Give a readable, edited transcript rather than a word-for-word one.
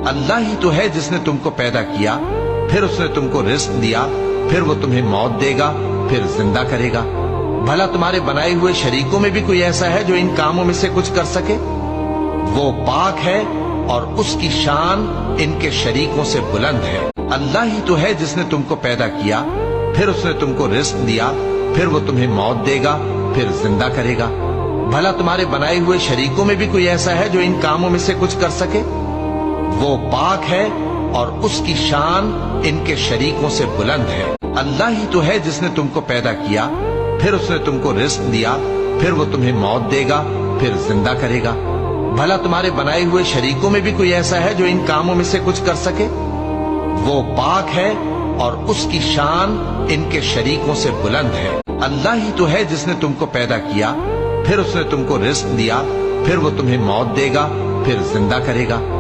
اللہ ہی تو ہے جس نے تم کو پیدا کیا، پھر اس نے تم کو رزق دیا، پھر وہ تمہیں موت دے گا، پھر زندہ کرے گا۔ بھلا تمہارے بنائے ہوئے شریکوں میں بھی کوئی ایسا ہے جو ان کاموں میں سے کچھ کر سکے؟ وہ پاک ہے اور اس کی شان ان کے شریکوں سے بلند ہے۔ اللہ ہی تو ہے جس نے تم کو پیدا کیا، پھر اس نے تم کو رزق دیا، پھر وہ تمہیں موت دے گا، پھر زندہ کرے گا۔ بھلا تمہارے بنائے ہوئے شریکوں میں بھی کوئی ایسا ہے جو ان کاموں میں سے کچھ کر سکے؟ وہ پاک ہے اور اس کی شان ان کے شریکوں سے بلند ہے۔ اللہ ہی تو ہے جس نے تم کو پیدا کیا، پھر اس نے تم کو رزق دیا، پھر وہ تمہیں موت دے گا، پھر زندہ کرے گا۔ بھلا تمہارے بنائے ہوئے شریکوں میں بھی کوئی ایسا ہے جو ان کاموں میں سے کچھ کر سکے؟ وہ پاک ہے اور اس کی شان ان کے شریکوں سے بلند ہے۔ اللہ ہی تو ہے جس نے تم کو پیدا کیا، پھر اس نے تم کو رزق دیا، پھر وہ تمہیں موت دے گا، پھر زندہ کرے گا۔